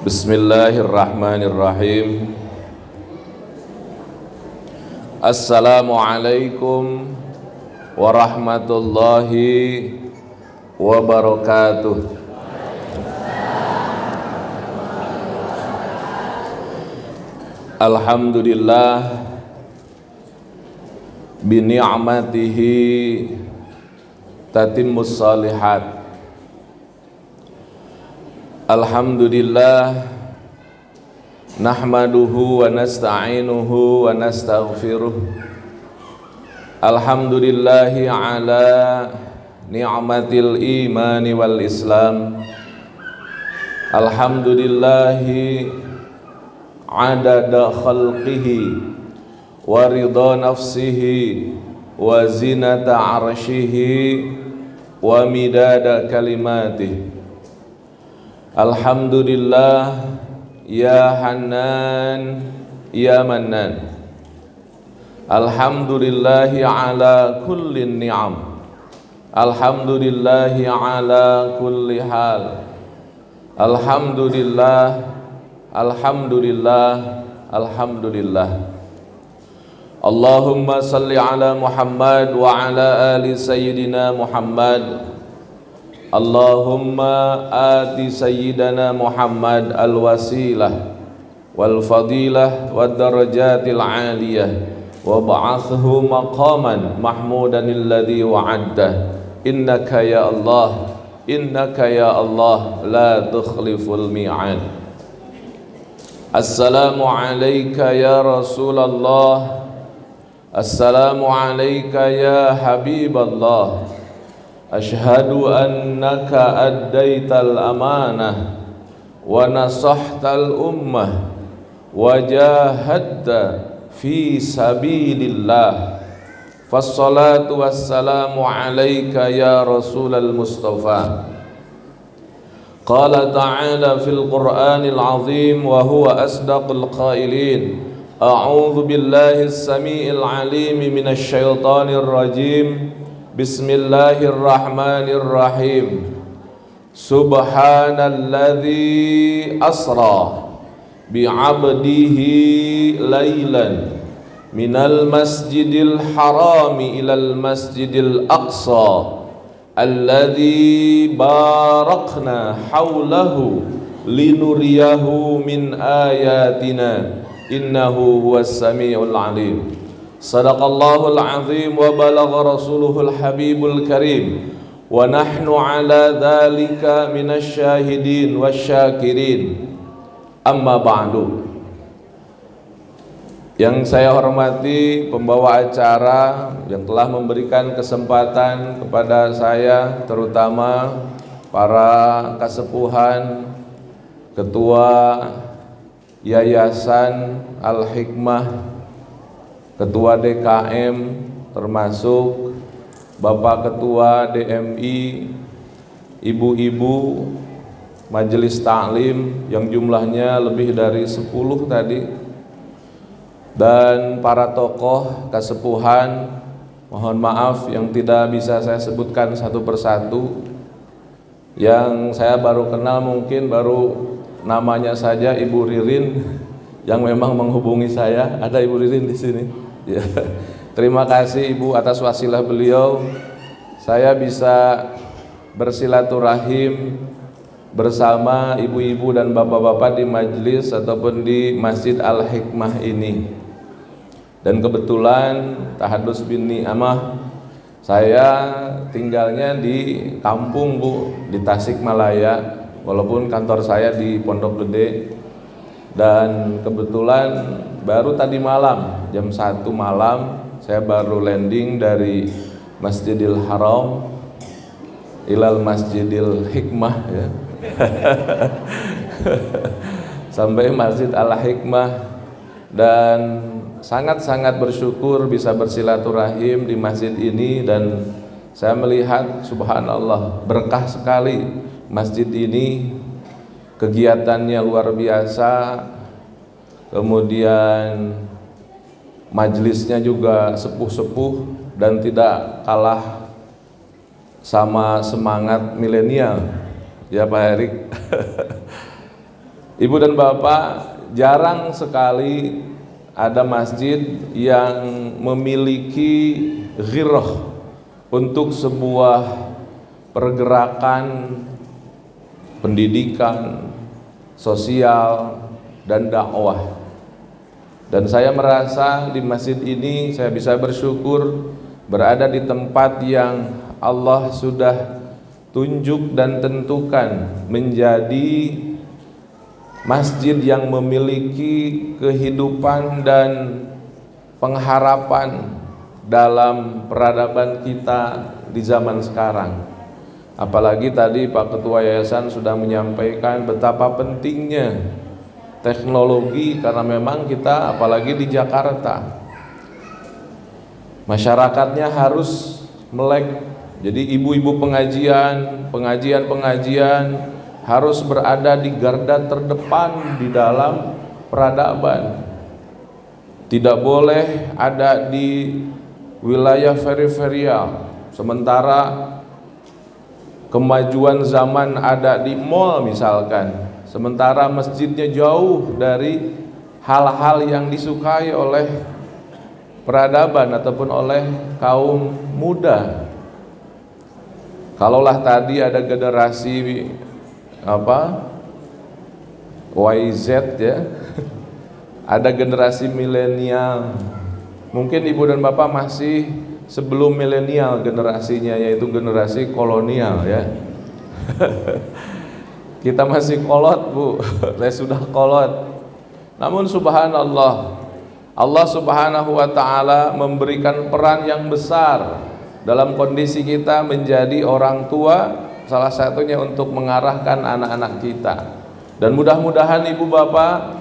Bismillahirrahmanirrahim. Assalamualaikum warahmatullahi wabarakatuh. Alhamdulillah bi ni'matihi tatimmus shalihat. Alhamdulillah nahmaduhu wa nasta'inuhu wa nastaghfiruh. Alhamdulillahi ala ni'matil imani wal islam. Alhamdulillahi adada khalqihi wa ridha nafsihi wa zinata arshihi wa midada kalimatih. Alhamdulillah ya Hanan ya Mannan. Alhamdulillahi ala kulli ni'am. Alhamdulillahi ala kulli hal. Alhamdulillah, alhamdulillah, alhamdulillah. Allahumma salli ala Muhammad wa ala ali sayyidina Muhammad. Allahumma ati sayyidana Muhammad al-wasilah wal fadilah wad darajatil aliyah wa ba'athu maqaman mahmudan alladhi wa'addah. Innaka ya Allah, innaka ya Allah la tukhliful mi'ad. Assalamu alayka ya Rasulullah. Assalamu alayka ya Habiballah. Ashhadu annaka addaital amanah wa nasahtal ummah wa jahadta fi sabilillah. Fassalatu wassalamu alayka ya Rasulal Mustafa. Qala ta'ala fil Qur'anil azim wa huwa asdaqul qailin. A'udzu billahi as-sami'il 'alim minasy syaithanir rajim. Bismillahirrahmanirrahim. Subhanalladzi asra bi'abdihi laylan minal masjidil harami ilal masjidil aqsa alladzi barakna hawlahu linuriyahu min ayatina innahu huwas samiul alim. Sadaqallahul azim wa balagha rasuluhul habibul karim wa nahnu ala dhalika minasy syahidin wasyakirin. Amma ba'du. Yang saya hormati pembawa acara yang telah memberikan kesempatan kepada saya, terutama para kasepuhan, ketua Yayasan Al-Hikmah, Ketua DKM, termasuk Bapak Ketua DMI, ibu-ibu Majelis Ta'lim yang jumlahnya lebih dari 10 tadi, dan para tokoh kasepuhan. Mohon maaf yang tidak bisa saya sebutkan satu persatu. Yang saya baru kenal mungkin baru namanya saja Ibu Ririn yang memang menghubungi saya. Ada Ibu Ririn di sini. Ya. Terima kasih Ibu atas wasilah beliau. Saya bisa bersilaturahim bersama ibu-ibu dan bapak-bapak di majelis ataupun di Masjid Al-Hikmah ini. Dan kebetulan tahadus bin ni'amah, saya tinggalnya di kampung Bu, di Tasikmalaya, walaupun kantor saya di Pondok Gede. Dan kebetulan baru tadi malam jam 1 malam saya baru landing dari Masjidil Haram ilal Masjidil Hikmah ya. Sampai Masjid Al-Hikmah, dan sangat-sangat bersyukur bisa bersilaturahim di masjid ini. Dan saya melihat subhanallah berkah sekali masjid ini, kegiatannya luar biasa, kemudian majelisnya juga sepuh-sepuh dan tidak kalah sama semangat milenial ya Pak Erik. Ibu dan Bapak, jarang sekali ada masjid yang memiliki ghirah untuk sebuah pergerakan pendidikan, sosial, dan dakwah. Dan saya merasa di masjid ini saya bisa bersyukur berada di tempat yang Allah sudah tunjuk dan tentukan menjadi masjid yang memiliki kehidupan dan pengharapan dalam peradaban kita di zaman sekarang. Apalagi tadi Pak Ketua Yayasan sudah menyampaikan betapa pentingnya teknologi, karena memang kita apalagi di Jakarta masyarakatnya harus melek. Jadi ibu-ibu pengajian harus berada di garda terdepan di dalam peradaban. Tidak boleh ada di wilayah periferial, sementara kemajuan zaman ada di mall misalkan, sementara masjidnya jauh dari hal-hal yang disukai oleh peradaban ataupun oleh kaum muda. Kalaulah tadi ada generasi YZ ya, ada generasi milenial, mungkin ibu dan bapak masih sebelum milenial generasinya, yaitu generasi kolonial ya. Kita masih kolot bu, saya sudah kolot. Namun subhanallah, Allah subhanahu wa ta'ala memberikan peran yang besar dalam kondisi kita menjadi orang tua, salah satunya untuk mengarahkan anak-anak kita. Dan mudah-mudahan ibu bapak,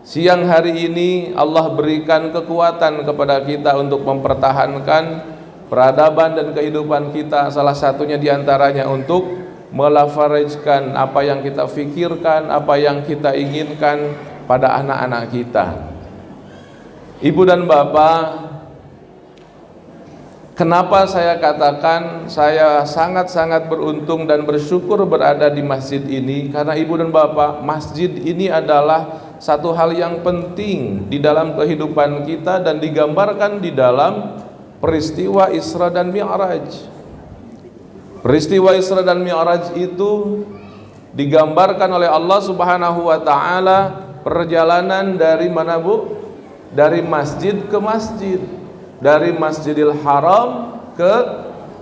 siang hari ini Allah berikan kekuatan kepada kita untuk mempertahankan peradaban dan kehidupan kita, salah satunya diantaranya untuk melafarijkan apa yang kita fikirkan, apa yang kita inginkan pada anak-anak kita. Ibu dan bapak, kenapa saya katakan saya sangat-sangat beruntung dan bersyukur berada di masjid ini? Karena ibu dan bapak, masjid ini adalah satu hal yang penting di dalam kehidupan kita dan digambarkan di dalam peristiwa Isra dan Mi'raj. Peristiwa Isra dan Mi'raj itu digambarkan oleh Allah Subhanahu wa ta'ala perjalanan dari mana bu? Dari masjid ke masjid, dari Masjidil Haram ke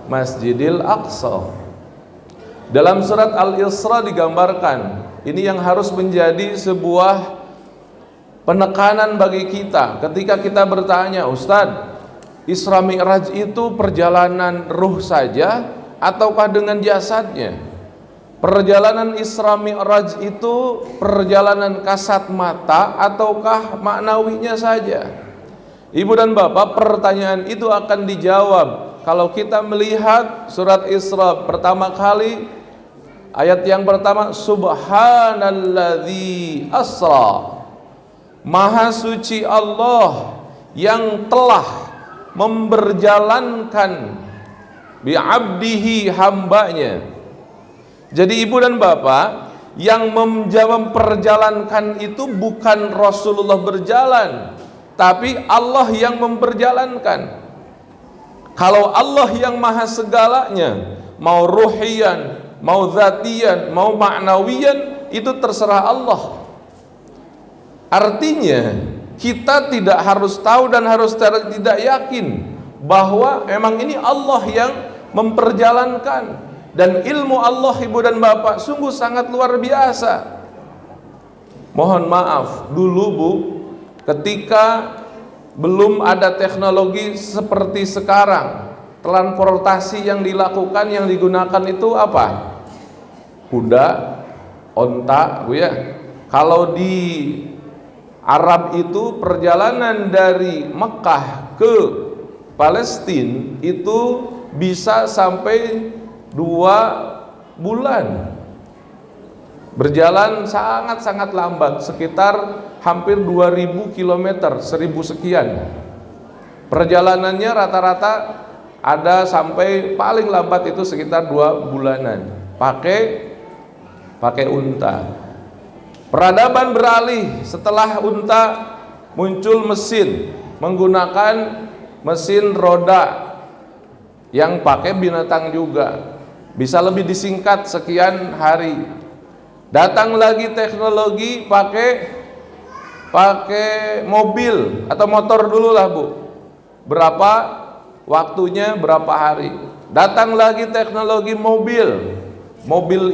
Masjidil Aqsa. Dalam surat Al-Isra digambarkan, ini yang harus menjadi sebuah penekanan bagi kita ketika kita bertanya, Ustadz, Isra Mi'raj itu perjalanan ruh saja ataukah dengan jasadnya? Perjalanan Isra Mi'raj itu perjalanan kasat mata ataukah maknawinya saja? Ibu dan bapak, pertanyaan itu akan dijawab kalau kita melihat surat Isra pertama kali, ayat yang pertama, Subhanalladzi asra, Maha suci Allah yang telah memperjalankan bi'abdihi, hambanya. Jadi ibu dan bapak, yang memperjalankan itu bukan Rasulullah berjalan, tapi Allah yang memperjalankan. Kalau Allah yang maha segalanya, mau ruhiyan, mau zatiyan, mau ma'nawiyan, itu terserah Allah. Artinya kita tidak harus tahu dan harus tidak yakin bahwa memang ini Allah yang memperjalankan. Dan ilmu Allah ibu dan bapak sungguh sangat luar biasa. Mohon maaf, dulu bu, ketika belum ada teknologi seperti sekarang, transportasi yang dilakukan, yang digunakan itu apa? Kuda, onta bu ya. Kalau di Arab itu perjalanan dari Mekah ke Palestina itu bisa sampai 2 bulan. Berjalan sangat-sangat lambat, sekitar hampir 2000 km, 1000 sekian. Perjalanannya rata-rata ada sampai paling lambat itu sekitar 2 bulanan. Pakai unta. Peradaban beralih setelah unta, muncul mesin menggunakan mesin roda yang pakai binatang juga, bisa lebih disingkat sekian hari. Datang lagi teknologi pakai mobil atau motor dulu lah Bu, berapa waktunya, berapa hari. Datang lagi teknologi mobil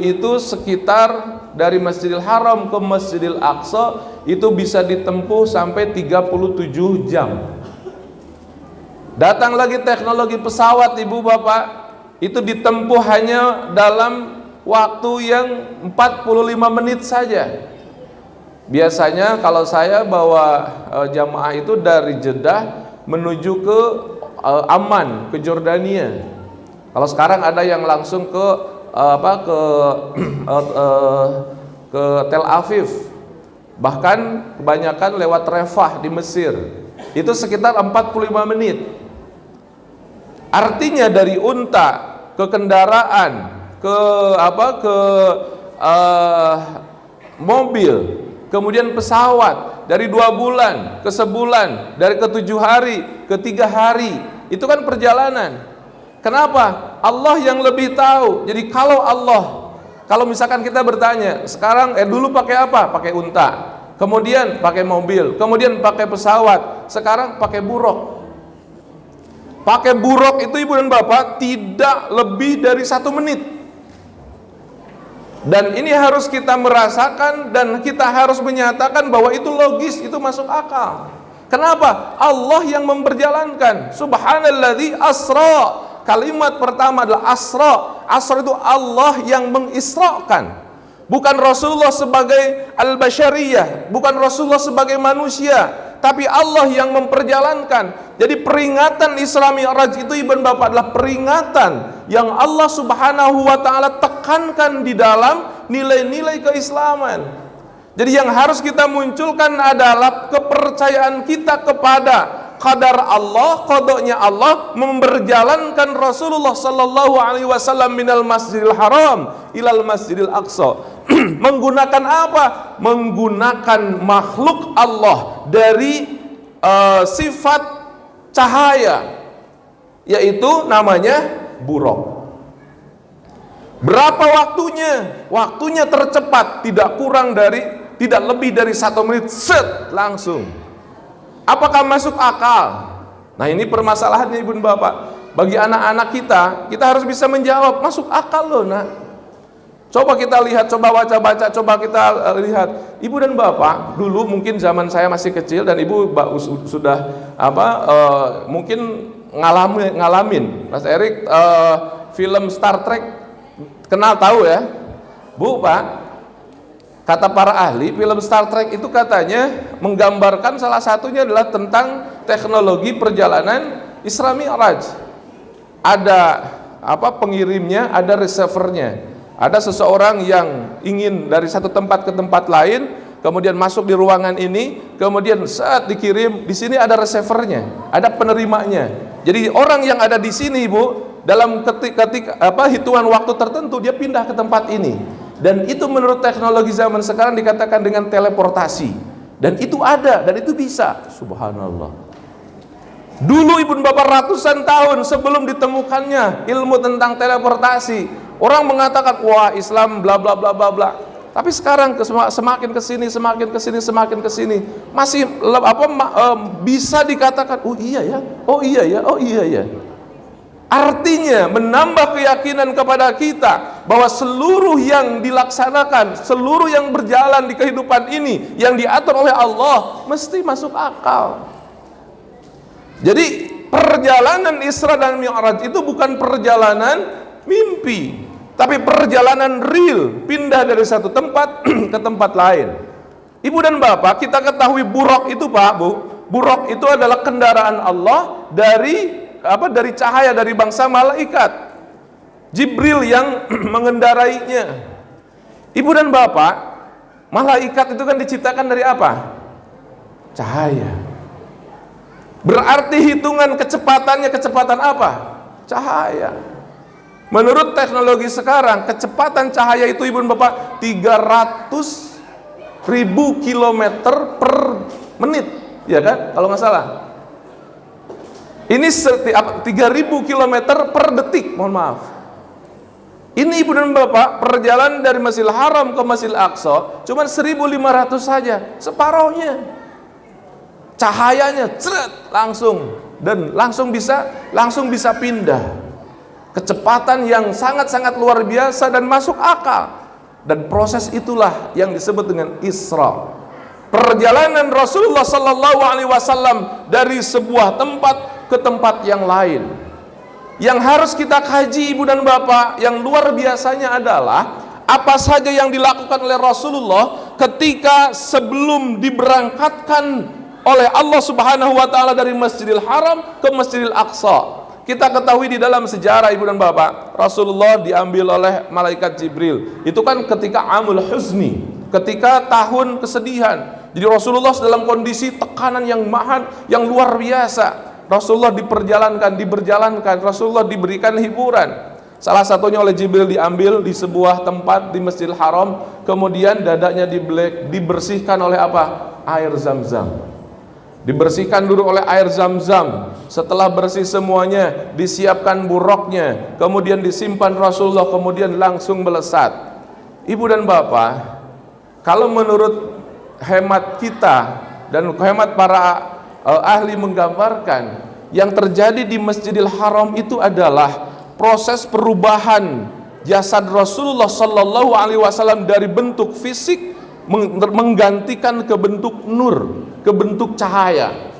itu sekitar dari Masjidil Haram ke Masjidil Aqsa itu bisa ditempuh sampai 37 jam. Datang lagi teknologi pesawat Ibu Bapak, itu ditempuh hanya dalam waktu yang 45 menit saja. Biasanya kalau saya bawa jamaah itu dari Jeddah menuju ke Amman, ke Jordania. Kalau sekarang ada yang langsung ke ke Tel Aviv, bahkan kebanyakan lewat Rafah di Mesir. Itu sekitar 45 menit. Artinya dari unta ke kendaraan ke mobil, kemudian pesawat, dari 2 bulan ke sebulan, dari ke 7 hari ke 3 hari, itu kan perjalanan. Kenapa? Allah yang lebih tahu. Jadi kalau misalkan kita bertanya, sekarang dulu pakai apa? Pakai unta, kemudian pakai mobil, kemudian pakai pesawat, sekarang pakai buruk. Pakai buruk itu Ibu dan Bapak tidak lebih dari 1 menit. Dan ini harus kita merasakan dan kita harus menyatakan bahwa itu logis, itu masuk akal. Kenapa? Allah yang memperjalankan. Subhanalladzi asra. Kalimat pertama adalah asra. Asra itu Allah yang mengisrakan. Bukan Rasulullah sebagai al-basyariyah, bukan Rasulullah sebagai manusia, tapi Allah yang memperjalankan. Jadi peringatan Isra Mi'raj itu Ibu dan Bapak adalah peringatan yang Allah Subhanahu wa taala tekankan di dalam nilai-nilai keislaman. Jadi yang harus kita munculkan adalah kepercayaan kita kepada qadar Allah, qadanya Allah memperjalankan Rasulullah sallallahu alaihi wasallam minal Masjidil Haram ilal Masjidil Aqsa. Menggunakan apa? Menggunakan makhluk Allah dari sifat cahaya, yaitu namanya buruk. Berapa waktunya? Waktunya tercepat, tidak lebih dari 1 menit, set, langsung. Apakah masuk akal? Nah, ini permasalahannya Ibu dan Bapak. Bagi anak-anak kita harus bisa menjawab, masuk akal loh nak. Coba kita lihat, coba baca-baca, coba kita lihat. Ibu dan Bapak, dulu mungkin zaman saya masih kecil dan Ibu sudah mungkin ngalamin. Mas Erik, film Star Trek kenal, tahu ya? Bu, Pak, kata para ahli, film Star Trek itu katanya menggambarkan salah satunya adalah tentang teknologi perjalanan Isra Mi'raj. Ada pengirimnya, ada receivernya. Ada seseorang yang ingin dari satu tempat ke tempat lain, kemudian masuk di ruangan ini, kemudian saat dikirim, di sini ada receivernya, ada penerimanya. Jadi orang yang ada di sini Ibu, dalam hitungan waktu tertentu dia pindah ke tempat ini. Dan itu menurut teknologi zaman sekarang dikatakan dengan teleportasi. Dan itu ada, dan itu bisa. Subhanallah. Dulu Ibu dan Bapak ratusan tahun sebelum ditemukannya ilmu tentang teleportasi, orang mengatakan wah Islam bla bla bla bla bla. Tapi sekarang semakin kesini masih bisa dikatakan oh iya ya. Artinya menambah keyakinan kepada kita bahwa seluruh yang dilaksanakan, seluruh yang berjalan di kehidupan ini yang diatur oleh Allah mesti masuk akal. Jadi perjalanan Isra dan Mi'raj itu bukan perjalanan mimpi, tapi perjalanan real, pindah dari satu tempat ke tempat lain. Ibu dan Bapak, kita ketahui buruk itu Pak, Bu, buruk itu adalah kendaraan Allah dari cahaya dari bangsa malaikat. Jibril yang mengendarainya. Ibu dan Bapak, malaikat itu kan diciptakan dari apa? Cahaya. Berarti hitungan kecepatannya kecepatan apa? Cahaya. Menurut teknologi sekarang, kecepatan cahaya itu Ibu dan Bapak 300 ribu kilometer per menit, ya kan? Kalau nggak salah. Ini 3.000 kilometer per detik, mohon maaf. Ini ibu dan bapak, perjalanan dari Masjidil Haram ke Masjidil Aqsa cuma 1.500 saja, separohnya. Cahayanya langsung bisa pindah. Kecepatan yang sangat-sangat luar biasa dan masuk akal. Dan proses itulah yang disebut dengan Isra. Perjalanan Rasulullah sallallahu alaihi wasallam dari sebuah tempat ke tempat yang lain. Yang harus kita kaji ibu dan bapak, yang luar biasanya adalah apa saja yang dilakukan oleh Rasulullah ketika sebelum diberangkatkan oleh Allah Subhanahu wa taala dari Masjidil Haram ke Masjidil Aqsa. Kita ketahui di dalam sejarah ibu dan bapak, Rasulullah diambil oleh malaikat Jibril. Itu kan ketika Amul Huzni, ketika tahun kesedihan. Jadi Rasulullah dalam kondisi tekanan yang luar biasa. Rasulullah diberjalankan, Rasulullah diberikan hiburan. Salah satunya oleh Jibril diambil di sebuah tempat di Masjidil Haram, kemudian dadanya dibersihkan oleh apa? Air Zam-Zam. Dibersihkan dulu oleh air Zam-Zam. Setelah bersih semuanya, disiapkan buruknya, kemudian disimpan Rasulullah, kemudian langsung melesat. Ibu dan bapak, kalau menurut hemat kita dan hemat para ahli menggambarkan, yang terjadi di Masjidil Haram itu adalah proses perubahan jasad Rasulullah sallallahu alaihi wasallam dari bentuk fisik menggantikan ke bentuk nur, ke bentuk cahaya.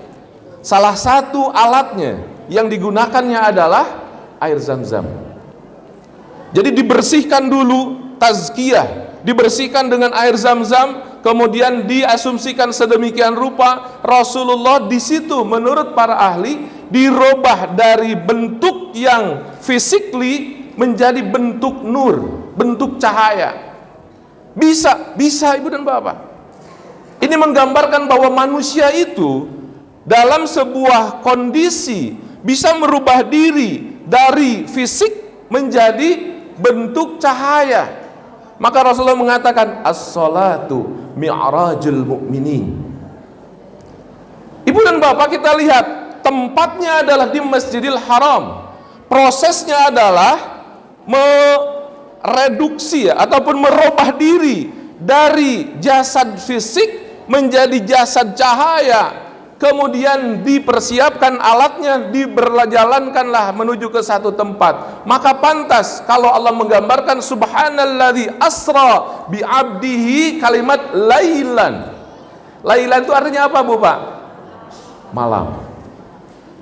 Salah satu alatnya yang digunakannya adalah air Zam-Zam. Jadi dibersihkan dulu, tazkiyah, dibersihkan dengan air Zam-Zam, kemudian diasumsikan sedemikian rupa Rasulullah di situ menurut para ahli dirubah dari bentuk yang physically menjadi bentuk nur, bentuk cahaya. Bisa ibu dan bapak. Ini menggambarkan bahwa manusia itu dalam sebuah kondisi bisa merubah diri dari fisik menjadi bentuk cahaya. Maka Rasulullah mengatakan as-salatu mi'rajul mu'minin. Ibu dan bapak, kita lihat tempatnya adalah di Masjidil Haram. Prosesnya adalah mereduksi ataupun merubah diri dari jasad fisik menjadi jasad cahaya. Kemudian dipersiapkan alatnya, diberjalankanlah menuju ke satu tempat. Maka pantas kalau Allah menggambarkan subhanalladzi asra bi 'abdihi kalimat lailan. Lailan itu artinya apa, Bu Pak? Malam.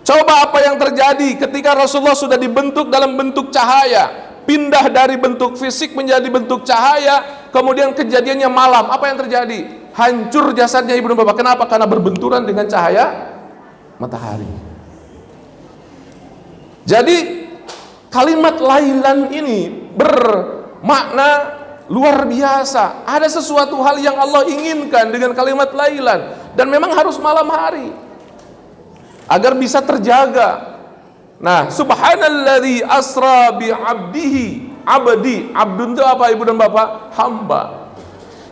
Coba apa yang terjadi ketika Rasulullah sudah dibentuk dalam bentuk cahaya, pindah dari bentuk fisik menjadi bentuk cahaya, kemudian kejadiannya malam. Apa yang terjadi? Hancur jasadnya ibu dan bapak. Kenapa? Karena berbenturan dengan cahaya matahari. Jadi kalimat lailan ini bermakna luar biasa. Ada sesuatu hal yang Allah inginkan dengan kalimat lailan, dan memang harus malam hari agar bisa terjaga. Nah, subhanalladzi asra bi 'abdihi. Abdun itu apa ibu dan bapak? Hamba.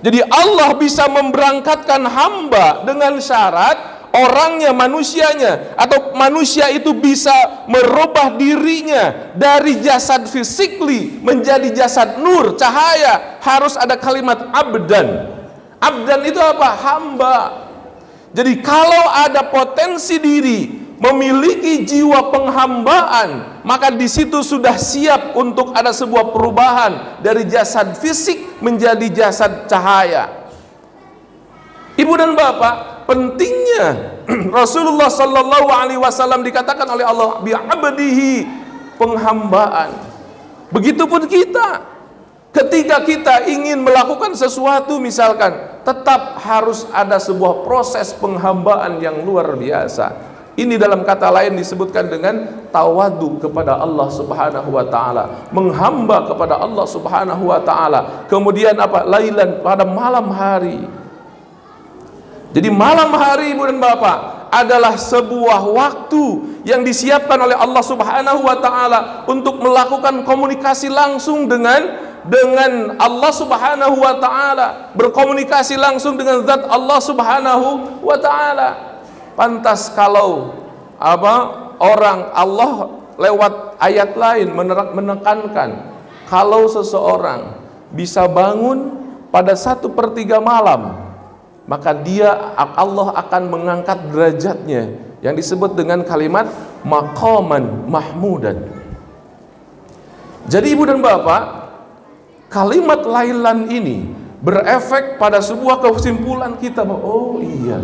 Jadi Allah bisa memberangkatkan hamba dengan syarat orangnya, manusianya, atau manusia itu bisa merubah dirinya dari jasad physically menjadi jasad nur, cahaya. Harus ada kalimat abdan. Abdan itu apa? Hamba. Jadi kalau ada potensi diri memiliki jiwa penghambaan, maka di situ sudah siap untuk ada sebuah perubahan dari jasad fisik menjadi jasad cahaya. Ibu dan bapak, pentingnya Rasulullah sallallahu alaihi wasallam dikatakan oleh Allah bi'abdihi, penghambaan. Begitupun kita, ketika kita ingin melakukan sesuatu misalkan, tetap harus ada sebuah proses penghambaan yang luar biasa. Ini dalam kata lain disebutkan dengan tawadu kepada Allah Subhanahu wa taala, menghamba kepada Allah Subhanahu wa taala. Kemudian apa? Lailan, pada malam hari. Jadi malam hari ibu dan bapak adalah sebuah waktu yang disiapkan oleh Allah Subhanahu wa taala untuk melakukan komunikasi langsung dengan dengan Allah Subhanahu wa taala, berkomunikasi langsung dengan zat Allah Subhanahu wa taala. Pantas kalau orang Allah lewat ayat lain menekankan kalau seseorang bisa bangun pada 1/3 malam, maka Allah akan mengangkat derajatnya, yang disebut dengan kalimat maqaman mahmudan. Jadi ibu dan bapak, kalimat lailan ini berefek pada sebuah kesimpulan kita bahwa oh iya,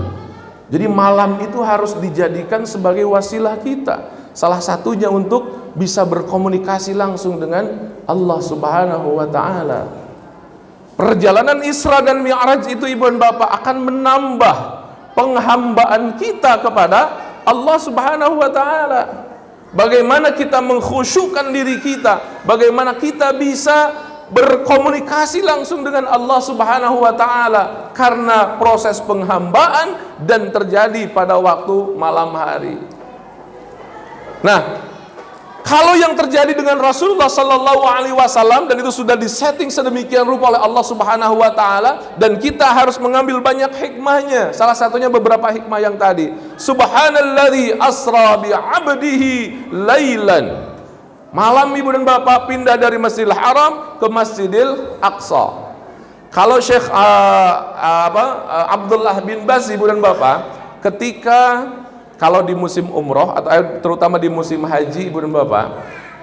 jadi malam itu harus dijadikan sebagai wasilah kita, salah satunya untuk bisa berkomunikasi langsung dengan Allah Subhanahu wa taala. Perjalanan Isra dan Mi'raj itu ibu dan bapak akan menambah penghambaan kita kepada Allah Subhanahu wa taala. Bagaimana kita mengkhusyukkan diri kita, bagaimana kita bisa berkomunikasi langsung dengan Allah Subhanahu wa taala karena proses penghambaan dan terjadi pada waktu malam hari. Nah, kalau yang terjadi dengan Rasulullah sallallahu alaihi wasallam, dan itu sudah disetting sedemikian rupa oleh Allah Subhanahu wa taala, dan kita harus mengambil banyak hikmahnya. Salah satunya beberapa hikmah yang tadi. Subhanalladzi asra bi 'abdihi lailan. Malam ibu dan bapak pindah dari Masjidil Haram ke Masjidil Aqsa. Kalau Syekh Abdullah bin Baz ibu dan bapak, ketika kalau di musim umroh atau terutama di musim haji ibu dan bapak,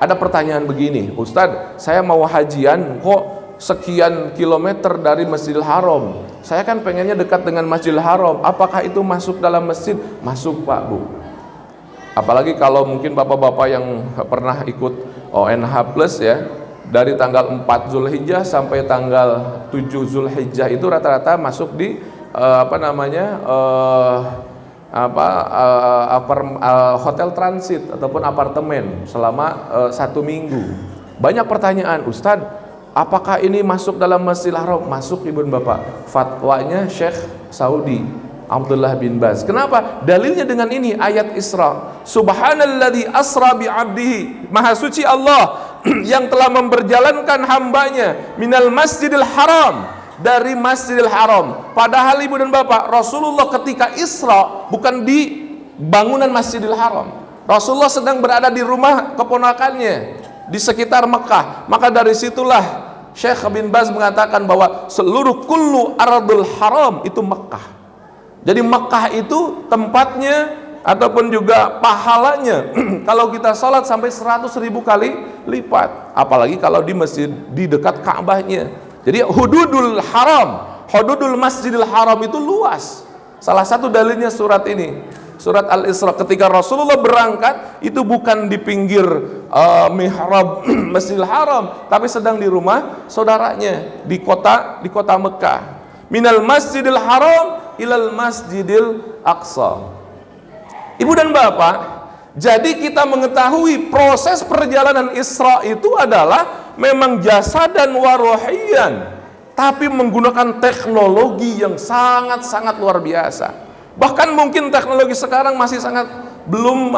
ada pertanyaan begini, Ustadz, saya mau hajian kok sekian kilometer dari Masjidil Haram, saya kan pengennya dekat dengan Masjidil Haram, apakah itu masuk dalam masjid? Masuk Pak Bu. Apalagi kalau mungkin bapak-bapak yang pernah ikut ONH Plus ya, dari tanggal 4 Zulhijjah sampai tanggal 7 Zulhijjah itu rata-rata masuk di hotel transit ataupun apartemen selama 1 minggu. Banyak pertanyaan, Ustadz, apakah ini masuk dalam Masjidil Haram? Masuk ibu dan bapak. Fatwanya Syekh Saudi Abdullah bin Baz. Kenapa? Dalilnya dengan ini, ayat Isra. Subhanalladzi asra bi 'abdihi. Maha suci Allah yang telah memperjalankan hambanya minal Masjidil Haram, dari Masjidil Haram. Padahal ibu dan bapak, Rasulullah ketika Isra bukan di bangunan Masjidil Haram. Rasulullah sedang berada di rumah keponakannya di sekitar Mekah. Maka dari situlah Syekh bin Baz mengatakan bahwa seluruh kullu ardul haram itu Mekah. Jadi Mekah itu tempatnya ataupun juga pahalanya kalau kita sholat sampai 100.000 kali lipat. Apalagi kalau di masjid di dekat Ka'bahnya. Jadi hududul haram, hududul Masjidil Haram itu luas. Salah satu dalilnya surat ini, surat Al-Isra. Ketika Rasulullah berangkat, itu bukan di pinggir mihrab Masjidil Haram, tapi sedang di rumah saudaranya di kota Mekah. Minal Masjidil Haram ilal Masjidil Aqsa. Ibu dan bapak, jadi kita mengetahui proses perjalanan Isra itu adalah memang jasadan wa ruhiyan, tapi menggunakan teknologi yang sangat-sangat luar biasa. Bahkan mungkin teknologi sekarang masih sangat belum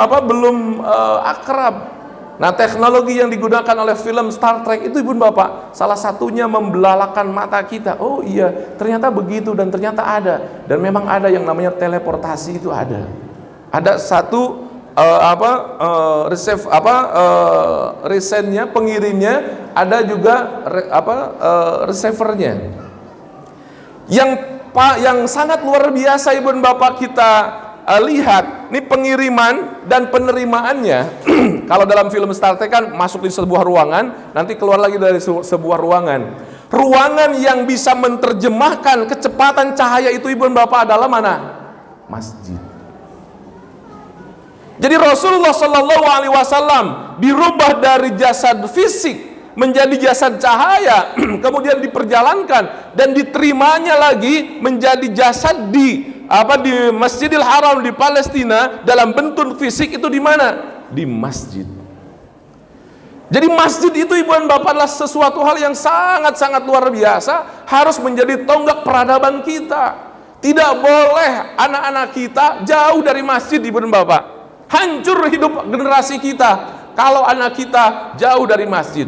akrab. Nah, teknologi yang digunakan oleh film Star Trek itu ibu dan bapak, salah satunya membelalakan mata kita. Oh iya, ternyata begitu, dan ternyata ada, dan memang ada yang namanya teleportasi itu ada. Ada satu resennya, pengirimnya, ada juga receivernya. Yang sangat luar biasa ibu dan bapak kita lihat, ini pengiriman dan penerimaannya. Kalau dalam film Star Trek kan masuk di sebuah ruangan, nanti keluar lagi dari sebuah ruangan. Ruangan yang bisa menerjemahkan kecepatan cahaya itu ibu dan bapak adalah mana? Masjid. Jadi Rasulullah Shallallahu Alaihi Wasallam dirubah dari jasad fisik menjadi jasad cahaya, kemudian diperjalankan dan diterimanya lagi menjadi jasad di Masjidil Haram di Palestina dalam bentuk fisik. Itu di mana? Di masjid. Jadi masjid itu ibu dan bapak adalah sesuatu hal yang sangat-sangat luar biasa, harus menjadi tonggak peradaban kita. Tidak boleh anak-anak kita jauh dari masjid ibu dan bapak. Hancur hidup generasi kita kalau anak kita jauh dari masjid.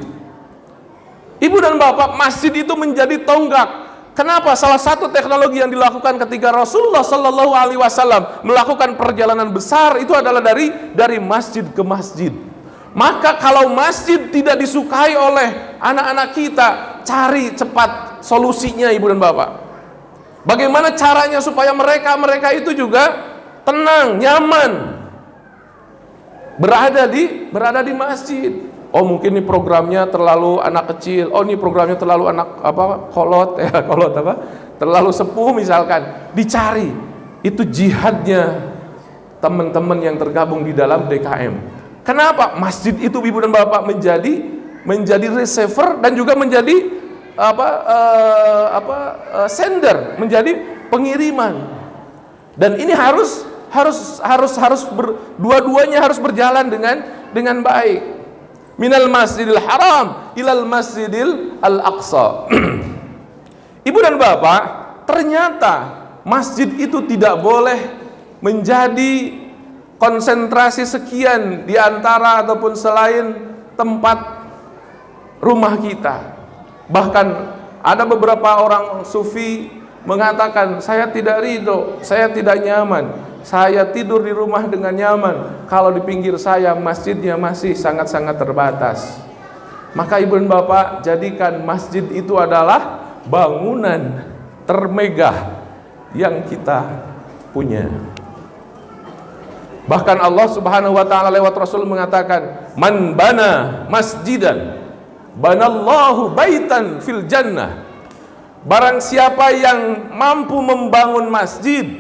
Ibu dan bapak, masjid itu menjadi tonggak. Kenapa? Salah satu teknologi yang dilakukan ketika Rasulullah Sallallahu Alaihi Wasallam melakukan perjalanan besar itu adalah dari masjid ke masjid. Maka kalau masjid tidak disukai oleh anak-anak kita, cari cepat solusinya, ibu dan bapak. Bagaimana caranya supaya mereka itu juga tenang, nyaman berada di masjid. Oh, mungkin ini programnya terlalu anak kecil. Oh, ini programnya terlalu anak kolot terlalu sepuh misalkan. Dicari. Itu jihadnya teman-teman yang tergabung di dalam DKM. Kenapa? Masjid itu, ibu dan bapak, menjadi receiver dan juga menjadi sender, menjadi pengiriman. Dan ini harus dua-duanya harus berjalan dengan baik. Minal masjidil haram ilal masjidil al-aqsa. Ibu dan bapak, ternyata masjid itu tidak boleh menjadi konsentrasi sekian di antara ataupun selain tempat rumah kita. Bahkan ada beberapa orang sufi mengatakan, saya tidak ridho, saya tidak nyaman, saya tidur di rumah dengan nyaman kalau di pinggir saya masjidnya masih sangat-sangat terbatas. Maka ibu dan bapak, jadikan masjid itu adalah bangunan termegah yang kita punya. Bahkan Allah Subhanahu wa taala lewat Rasul mengatakan, man bana masjidan banallahu baitan fil jannah. Barang siapa yang mampu membangun masjid,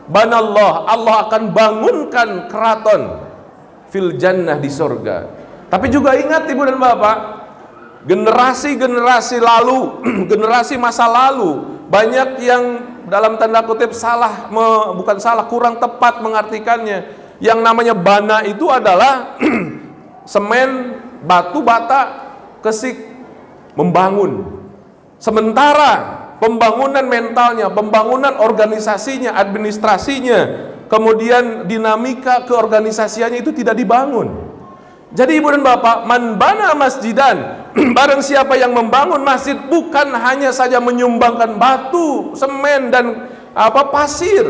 banallah, Allah akan bangunkan keraton fil jannah, di surga. Tapi juga ingat ibu dan bapak, generasi-generasi lalu, generasi masa lalu, banyak yang dalam tanda kutip kurang tepat mengartikannya. Yang namanya bana itu adalah semen, batu bata, kesik, membangun. Sementara pembangunan mentalnya, pembangunan organisasinya, administrasinya, kemudian dinamika keorganisasiannya itu tidak dibangun. Jadi ibu dan bapak, man bana masjidan, barang siapa yang membangun masjid, bukan hanya saja menyumbangkan batu, semen dan pasir,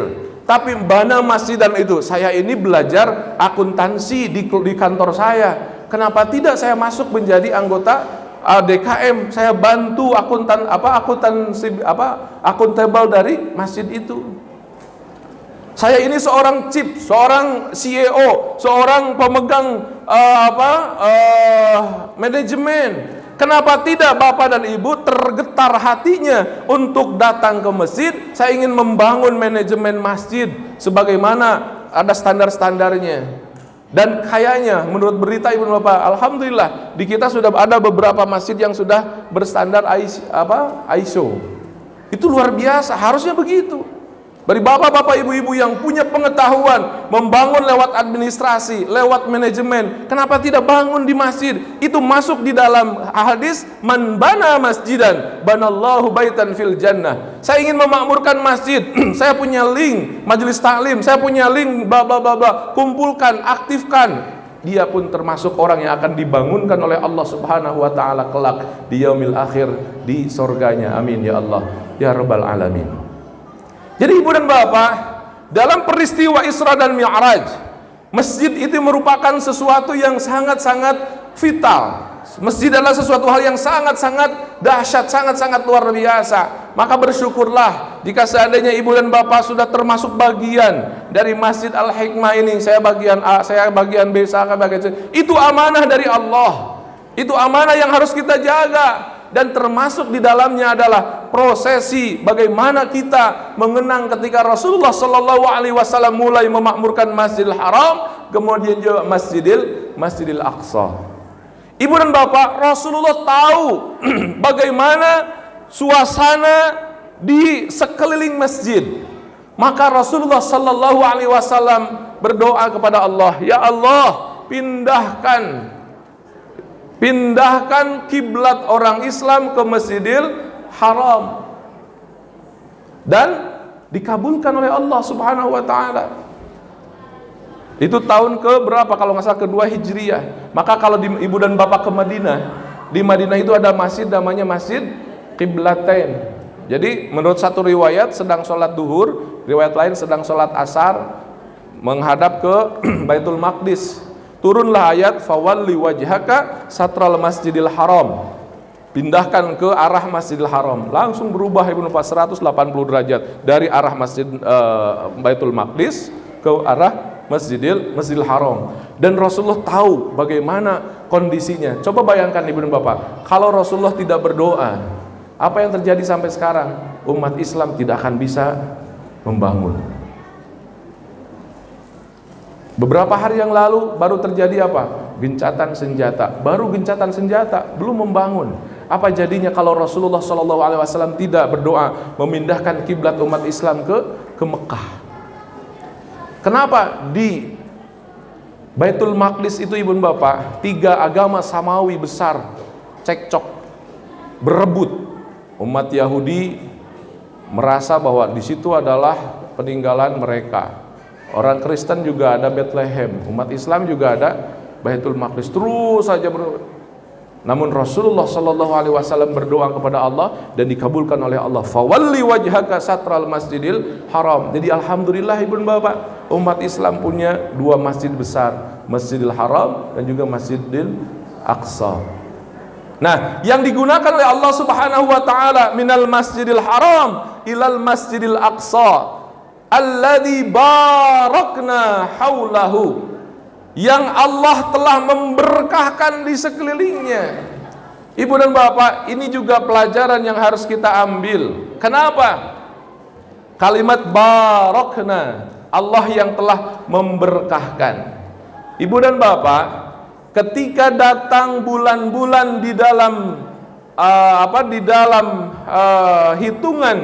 tapi bana masjidan itu, saya ini belajar akuntansi di kantor saya, kenapa tidak saya masuk menjadi anggota DKM, saya bantu akuntabel dari masjid itu. Saya ini seorang chief, seorang CEO, seorang pemegang manajemen. Kenapa tidak bapak dan ibu tergetar hatinya untuk datang ke masjid? Saya ingin membangun manajemen masjid sebagaimana ada standar-standarnya. Dan kayaknya menurut berita ibu dan bapak, alhamdulillah di kita sudah ada beberapa masjid yang sudah berstandar ISO. Itu luar biasa, harusnya begitu. Bagi bapak-bapak, ibu-ibu yang punya pengetahuan membangun lewat administrasi, lewat manajemen, kenapa tidak bangun di masjid? Itu masuk di dalam hadis, man bana masjidan banallahu baitan fil jannah. Saya ingin memakmurkan masjid, saya punya link majelis taklim, saya punya link bla bla bla bla, kumpulkan, aktifkan. Dia pun termasuk orang yang akan dibangunkan oleh Allah Subhanahu wa taala kelak di yaumil akhir, di surganya. Amin ya Allah ya rabbal alamin. Jadi ibu dan bapak, dalam peristiwa Isra dan Mi'raj, masjid itu merupakan sesuatu yang sangat-sangat vital. Masjid adalah sesuatu hal yang sangat-sangat dahsyat, sangat-sangat luar biasa. Maka bersyukurlah jika seandainya ibu dan bapak sudah termasuk bagian dari Masjid Al-Hikmah ini. Saya bagian A, saya bagian B, saya bagian C. Itu amanah dari Allah. Itu amanah yang harus kita jaga. Dan termasuk di dalamnya adalah prosesi bagaimana kita mengenang ketika Rasulullah Sallallahu Alaihi Wasallam mulai memakmurkan Masjidil Haram, kemudian juga Masjidil Aqsa. Ibu dan bapak, Rasulullah tahu bagaimana suasana di sekeliling masjid. Maka Rasulullah Sallallahu Alaihi Wasallam berdoa kepada Allah, ya Allah, pindahkan kiblat orang Islam ke Masjidil Haram, dan dikabulkan oleh Allah Subhanahu wa taala. Itu tahun ke berapa kalau nggak salah, kedua Hijriyah. Maka kalau ibu dan bapak ke Madinah, di Madinah itu ada masjid namanya Masjid Qiblatain. Jadi menurut satu riwayat sedang sholat duhur, riwayat lain sedang sholat asar, menghadap ke Baitul Maqdis. Turunlah ayat fawalli wajhaka satral masjidil haram, pindahkan ke arah Masjidil Haram. Langsung berubah Ibnu Abbas 180 derajat dari arah Baitul Maqdis ke arah Masjidil Haram. Dan Rasulullah tahu bagaimana kondisinya. Coba bayangkan Ibu dan Bapak, kalau Rasulullah tidak berdoa, apa yang terjadi sampai sekarang? Umat Islam tidak akan bisa membangun. Beberapa hari yang lalu baru terjadi apa? Gencatan senjata. Baru gencatan senjata, belum membangun. Apa jadinya kalau Rasulullah SAW tidak berdoa memindahkan kiblat umat Islam ke Mekah? Kenapa di Baitul Maqdis itu Ibu Bapak, 3 agama samawi besar cekcok, berebut. Umat Yahudi merasa bahwa di situ adalah peninggalan mereka. Orang Kristen juga ada Bethlehem, umat Islam juga ada Baitul Maqdis, terus saja namun Rasulullah SAW berdoa kepada Allah dan dikabulkan oleh Allah. Fawalli wajhaka satral masjidil haram. Jadi alhamdulillah Ibu dan Bapak, umat Islam punya 2 masjid besar, Masjidil Haram dan juga Masjidil Aqsa. Nah, yang digunakan oleh Allah Subhanahu wa taala minal Masjidil Haram ilal Masjidil Aqsa alladzi barakna haulahu, yang Allah telah memberkahkan di sekelilingnya. Ibu dan Bapak, ini juga pelajaran yang harus kita ambil. Kenapa? Kalimat barakna, Allah yang telah memberkahkan. Ibu dan Bapak, ketika datang bulan-bulan di dalam hitungan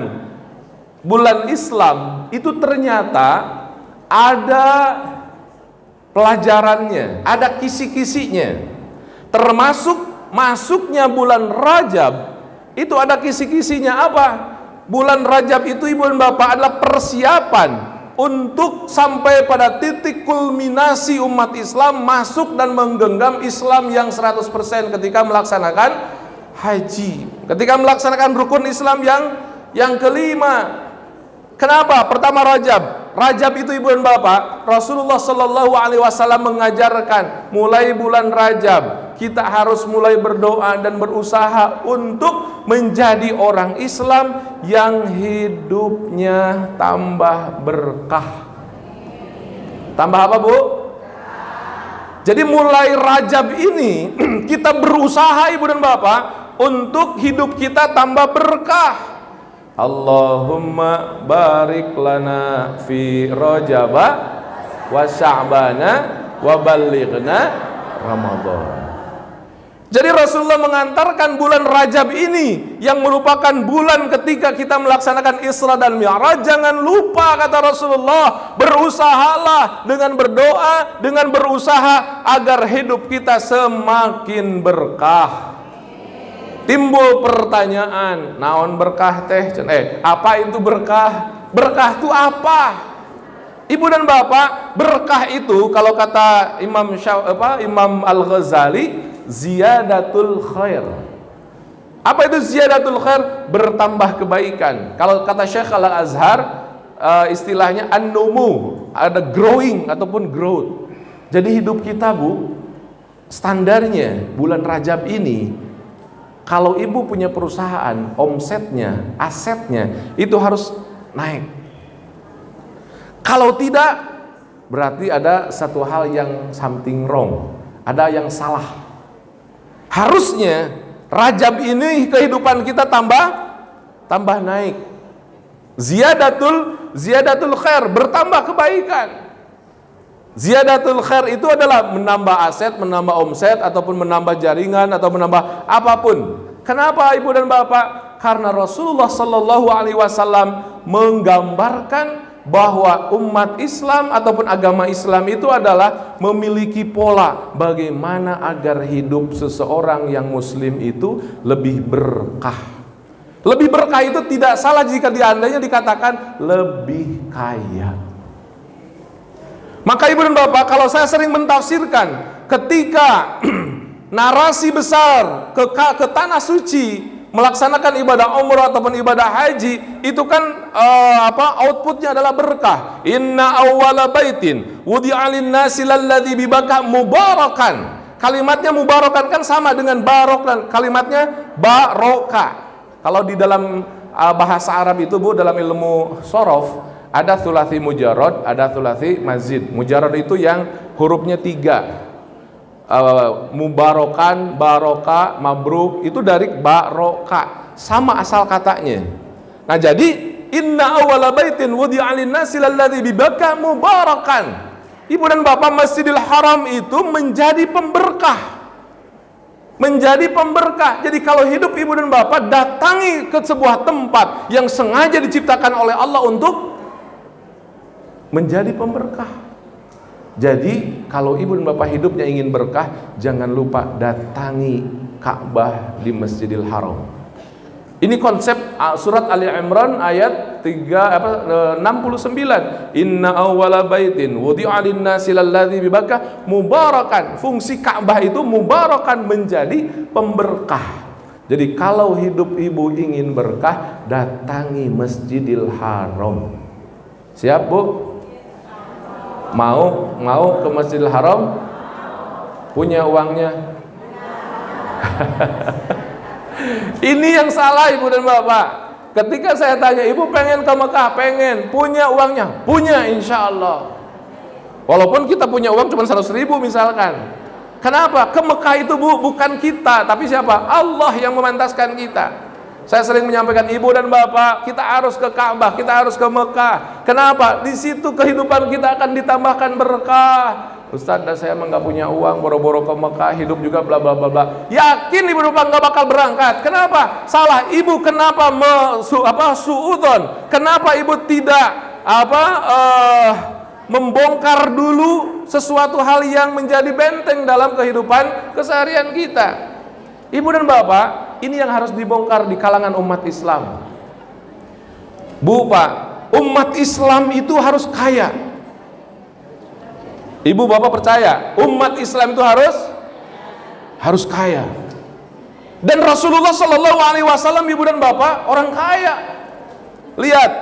bulan Islam, itu ternyata ada pelajarannya, ada kisi-kisinya. Termasuk masuknya bulan Rajab, itu ada kisi-kisinya. Apa? Bulan Rajab itu Ibu dan Bapak adalah persiapan untuk sampai pada titik kulminasi umat Islam masuk dan menggenggam Islam yang 100% ketika melaksanakan haji, ketika melaksanakan rukun Islam yang kelima. Kenapa? Pertama Rajab itu Ibu dan Bapak, Rasulullah SAW mengajarkan mulai bulan Rajab kita harus mulai berdoa dan berusaha untuk menjadi orang Islam yang hidupnya tambah berkah. Tambah apa, Bu? Jadi mulai Rajab ini kita berusaha Ibu dan Bapak untuk hidup kita tambah berkah. Allahumma barik lana fi Rajaba wa Sya'bana wa ballighna Ramadan. Jadi Rasulullah mengantarkan bulan Rajab ini yang merupakan bulan ketika kita melaksanakan Isra dan Mi'raj. Jangan lupa, kata Rasulullah, berusahalah dengan berdoa, dengan berusaha agar hidup kita semakin berkah. Timbul pertanyaan, naon berkah teh? Apa itu berkah? Berkah itu apa? Ibu dan Bapak, berkah itu kalau kata Imam Al-Ghazali, ziyadatul khair. Apa itu ziyadatul khair? Bertambah kebaikan. Kalau kata Syekh Al-Azhar, istilahnya an-numu, ada growing ataupun growth. Jadi hidup kita, Bu, standarnya bulan Rajab ini, kalau ibu punya perusahaan, omsetnya, asetnya itu harus naik. Kalau tidak, berarti ada satu hal yang something wrong, ada yang salah. Harusnya Rajab ini kehidupan kita tambah naik. Ziyadatul khair, bertambah kebaikan. Ziyadatul khair itu adalah menambah aset, menambah omset, ataupun menambah jaringan, atau menambah apapun. Kenapa Ibu dan Bapak? Karena Rasulullah SAW menggambarkan bahwa umat Islam ataupun agama Islam itu adalah memiliki pola bagaimana agar hidup seseorang yang muslim itu lebih berkah. Lebih berkah itu tidak salah jika diandainya dikatakan lebih kaya. Maka Ibu dan Bapak, kalau saya sering mentafsirkan ketika narasi besar ke tanah suci, melaksanakan ibadah umrah ataupun ibadah haji, itu kan outputnya adalah berkah. Inna awwala baitin wudi'a lin-nasi lalladzi bibaka mubarakan. Kalimatnya mubarakan kan sama dengan barokah, kalimatnya barokah. Kalau di dalam bahasa Arab itu, Bu, dalam ilmu sorof, ada thulathi mujarrad, ada thulathi mazid. Mujarrad itu yang hurufnya 3. Mubarokan, baroka, mabruk, itu dari baroka, sama asal katanya. Nah, jadi inna awwala baitin wudi'a lin-nasi lalladzi bibaka mubarakan. Ibu dan bapak, Masjidil Haram itu menjadi pemberkah. Menjadi pemberkah. Jadi kalau hidup ibu dan bapak datangi ke sebuah tempat yang sengaja diciptakan oleh Allah untuk menjadi pemberkah. Jadi kalau ibu dan bapak hidupnya ingin berkah, jangan lupa datangi Ka'bah di Masjidil Haram. Ini konsep surat Ali Imran ayat 69. Inna awwala baitin wudi'a lin-nasi lalladzi bibaka mubarakan. Fungsi Ka'bah itu mubarakan, menjadi pemberkah. Jadi kalau hidup ibu ingin berkah, datangi Masjidil Haram. Siap, Bu? Mau ke Masjidil Haram? Punya uangnya? Ini yang salah, ibu dan bapak. Ketika saya tanya, ibu pengen ke Mekah? Pengen. Punya uangnya? Punya, insya Allah. Walaupun kita punya uang cuma 100.000 misalkan. Kenapa? Ke Mekah itu, Bu, bukan kita, tapi siapa? Allah yang memantaskan kita. Saya sering menyampaikan, ibu dan bapak, kita harus ke Ka'bah, kita harus ke Mekah. Kenapa? Di situ kehidupan kita akan ditambahkan berkah. Ustaz, saya emang nggak punya uang, boro-boro ke Mekah, hidup juga bla bla bla bla. Yakin ibu bapak nggak bakal berangkat? Kenapa? Salah ibu. Kenapa suudon? Kenapa ibu tidak membongkar dulu sesuatu hal yang menjadi benteng dalam kehidupan keseharian kita? Ibu dan bapak, ini yang harus dibongkar di kalangan umat Islam. Bu, Pak, umat Islam itu harus kaya. Ibu bapak percaya umat Islam itu harus kaya. Dan Rasulullah Shallallahu Alaihi Wasallam, ibu dan bapak, orang kaya. Lihat,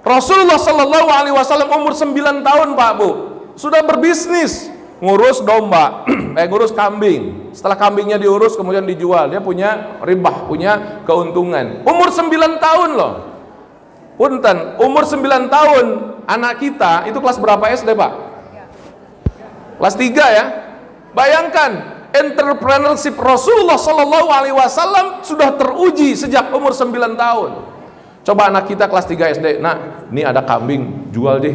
Rasulullah Shallallahu Alaihi Wasallam umur 9 tahun, Pak, Bu, sudah berbisnis, ngurus domba, ngurus kambing. Setelah kambingnya diurus kemudian dijual, dia punya ribah, punya keuntungan. Umur 9 tahun loh. Punten, umur 9 tahun anak kita itu kelas berapa SD, Pak? Kelas 3 ya. Bayangkan, entrepreneurship Rasulullah Shallallahu Alaihi Wasallam sudah teruji sejak umur 9 tahun. Coba anak kita kelas 3 SD, nah ini ada kambing, jual deh.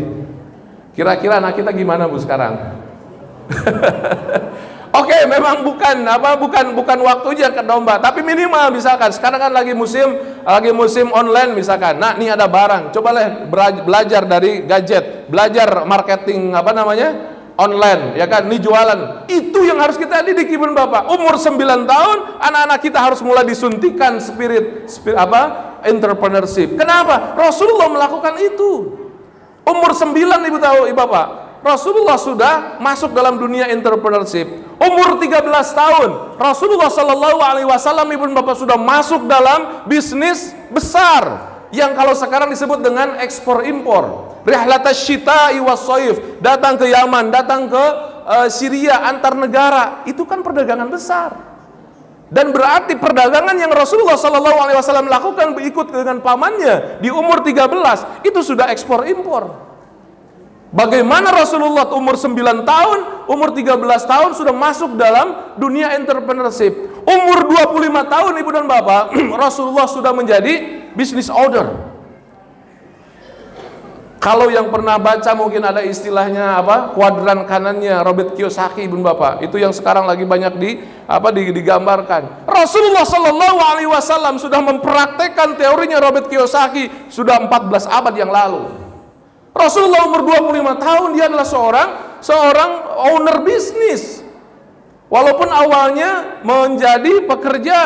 Kira-kira anak kita gimana, Bu, sekarang? Oke, memang bukan waktunya ke domba, tapi minimal misalkan sekarang kan lagi musim online misalkan. Nah, ini ada barang, cobalah belajar dari gadget, belajar marketing online, ya kan, ini jualan. Itu yang harus kita didik, ibu dan bapak. Umur 9 tahun, anak-anak kita harus mulai disuntikan spirit entrepreneurship. Kenapa? Rasulullah melakukan itu. Umur 9, ibu tahu, ibu bapak, Rasulullah sudah masuk dalam dunia entrepreneurship. Umur 13 tahun, Rasulullah Shallallahu Alaihi Wasallam, ibu dan bapak, sudah masuk dalam bisnis besar yang kalau sekarang disebut dengan ekspor impor. Rihlatas syita'i was-shaif, datang ke Yaman, datang ke Syria, antar negara, itu kan perdagangan besar. Dan berarti perdagangan yang Rasulullah Shallallahu Alaihi Wasallam lakukan ikut dengan pamannya di umur 13 itu sudah ekspor impor. Bagaimana Rasulullah umur 9 tahun, umur 13 tahun sudah masuk dalam dunia entrepreneurship. Umur 25 tahun, ibu dan bapak, Rasulullah sudah menjadi business owner. Kalau yang pernah baca mungkin ada istilahnya kuadran kanannya Robert Kiyosaki, ibu bapak, itu yang sekarang lagi banyak digambarkan. Rasulullah Shallallahu Alaihi Wasallam sudah mempraktekkan teorinya Robert Kiyosaki sudah 14 abad yang lalu. Rasulullah umur 25 tahun, dia adalah seorang owner bisnis. Walaupun awalnya menjadi pekerja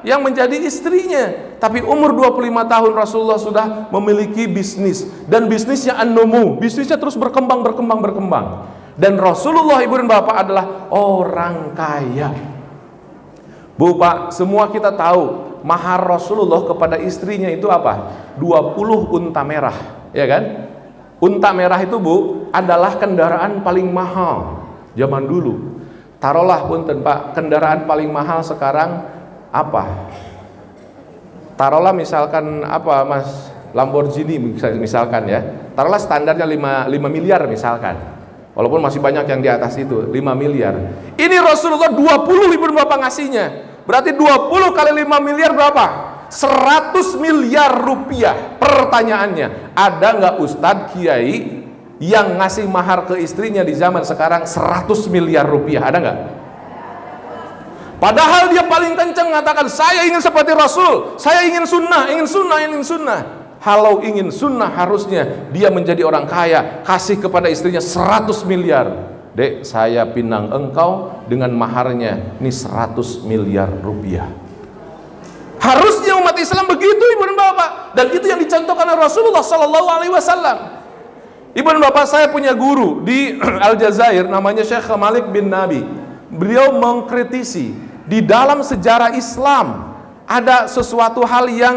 yang menjadi istrinya, tapi umur 25 tahun Rasulullah sudah memiliki bisnis, dan bisnisnya an-numu, bisnisnya terus berkembang. Dan Rasulullah, ibu dan bapak, adalah orang kaya. Bu, Pak, semua kita tahu mahar Rasulullah kepada istrinya itu apa? 20 unta merah, ya kan? Unta merah itu, Bu, adalah kendaraan paling mahal zaman dulu. Taruhlah punten, Pak, kendaraan paling mahal sekarang apa? Taruhlah misalkan apa, Mas, Lamborghini misalkan ya. Taruhlah standarnya 5 miliar misalkan. Walaupun masih banyak yang di atas itu, 5 miliar. Ini Rasulullah 20 Ibu dan Bapak ngasihnya. Berarti 20 kali 5 miliar berapa? 100 miliar rupiah. Pertanyaannya, ada nggak Ustadz Kiai yang ngasih mahar ke istrinya di zaman sekarang 100 miliar rupiah? Ada nggak? Padahal dia paling kencang mengatakan, saya ingin seperti Rasul, saya ingin sunnah, ingin sunnah, ingin sunnah. Kalau ingin sunnah harusnya dia menjadi orang kaya, kasih kepada istrinya 100 miliar. Dek, saya pinang engkau dengan maharnya ini 100 miliar rupiah. Harusnya umat Islam begitu, Ibu dan Bapak. Dan itu yang dicontohkan oleh Rasulullah Sallallahu Alaihi Wasallam. Ibu dan Bapak, saya punya guru di Aljazair, namanya Syekh Malik bin Nabi. Beliau mengkritisi di dalam sejarah Islam ada sesuatu hal yang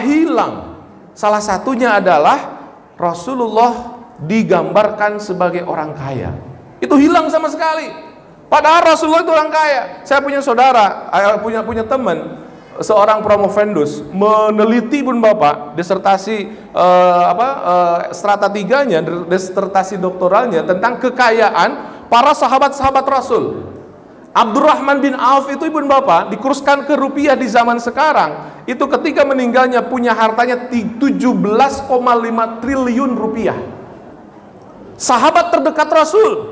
hilang. Salah satunya adalah Rasulullah digambarkan sebagai orang kaya. Itu hilang sama sekali. Padahal Rasulullah itu orang kaya. Saya punya saudara, punya teman, seorang promovendus, meneliti Bun Bapak disertasi strata 3-nya, disertasi doktoralnya tentang kekayaan para sahabat-sahabat Rasul. Abdurrahman bin Auf itu Ibu dan Bapak dikuruskan ke rupiah di zaman sekarang, itu ketika meninggalnya punya hartanya 17,5 triliun rupiah. Sahabat terdekat Rasul.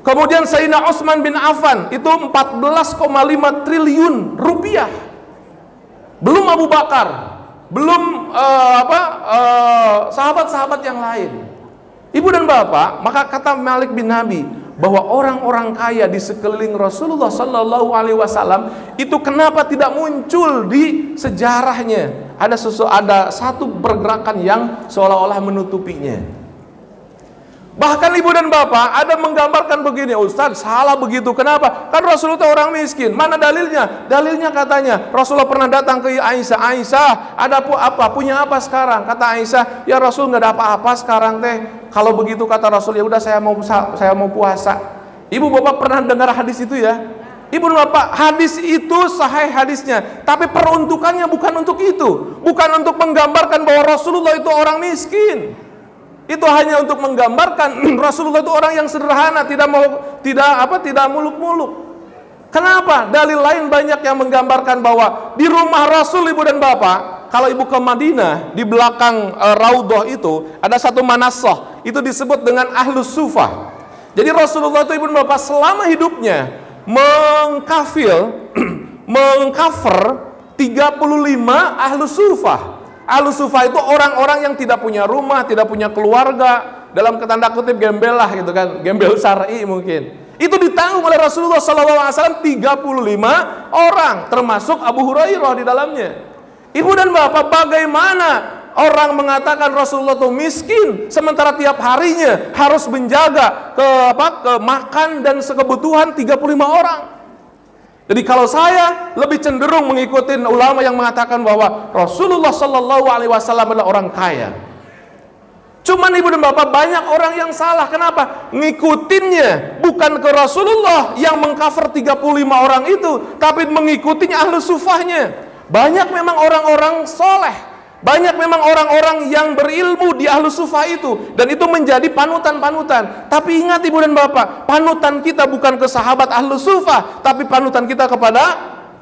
Kemudian Sayyidina Utsman bin Affan itu 14,5 triliun rupiah. Belum Abu Bakar, belum sahabat-sahabat yang lain. Ibu dan Bapak, maka kata Malik bin Nabi bahwa orang-orang kaya di sekeliling Rasulullah Sallallahu Alaihi Wasallam itu kenapa tidak muncul di sejarahnya? Ada satu pergerakan yang seolah-olah menutupinya. Bahkan Ibu dan Bapak ada menggambarkan begini, Ustaz, salah begitu. Kenapa? Kan Rasulullah orang miskin. Mana dalilnya? Dalilnya katanya Rasulullah pernah datang ke Aisyah. Aisyah, ada apa? Punya apa sekarang? Kata Aisyah, ya Rasul, nggak ada apa-apa sekarang teh. Kalau begitu kata Rasul, ya udah saya mau puasa. Ibu Bapak pernah dengar hadis itu ya? Ibu dan Bapak, hadis itu sahih hadisnya, tapi peruntukannya bukan untuk itu. Bukan untuk menggambarkan bahwa Rasulullah itu orang miskin. Itu hanya untuk menggambarkan Rasulullah itu orang yang sederhana, tidak muluk-muluk. Kenapa? Dalil lain banyak yang menggambarkan bahwa di rumah Rasul, Ibu dan Bapak, kalau Ibu ke Madinah, di belakang Raudhah itu ada satu manassah, itu disebut dengan Ahlus Sufah. Jadi Rasulullah itu Ibu dan Bapak selama hidupnya mengcover 35 Ahlus Sufah. Ahlus Sufah itu orang-orang yang tidak punya rumah, tidak punya keluarga, dalam tanda kutip gembel lah gitu kan, gembel syar'i mungkin. Itu ditanggung oleh Rasulullah SAW 35 orang, termasuk Abu Hurairah di dalamnya. Ibu dan Bapak, bagaimana orang mengatakan Rasulullah itu miskin, sementara tiap harinya harus menjaga ke makan dan kebutuhan 35 orang. Jadi kalau saya lebih cenderung mengikuti ulama yang mengatakan bahwa Rasulullah Sallallahu Alaihi Wasallam adalah orang kaya. Cuman Ibu dan Bapak, banyak orang yang salah. Kenapa? Ngikutinnya bukan ke Rasulullah yang mengcover 35 orang itu, tapi mengikutinya Ahlus Sufahnya. Banyak memang orang-orang soleh, banyak memang orang-orang yang berilmu di Ahlus Sufah itu, dan itu menjadi panutan-panutan. Tapi ingat Ibu dan Bapak, panutan kita bukan ke sahabat Ahlus Sufah, tapi panutan kita kepada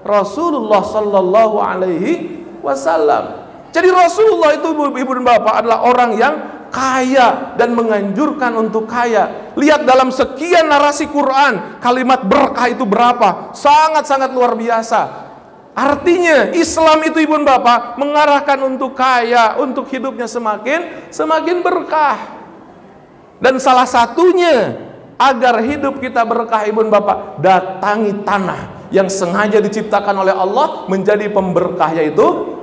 Rasulullah Sallallahu Alaihi Wasallam. Jadi Rasulullah itu Ibu dan Bapak adalah orang yang kaya dan menganjurkan untuk kaya. Lihat dalam sekian narasi Quran, kalimat berkah itu berapa? Sangat-sangat luar biasa. Artinya Islam itu Ibu dan Bapak mengarahkan untuk kaya, untuk hidupnya semakin berkah. Dan salah satunya agar hidup kita berkah Ibu dan Bapak, datangi tanah yang sengaja diciptakan oleh Allah menjadi pemberkah, yaitu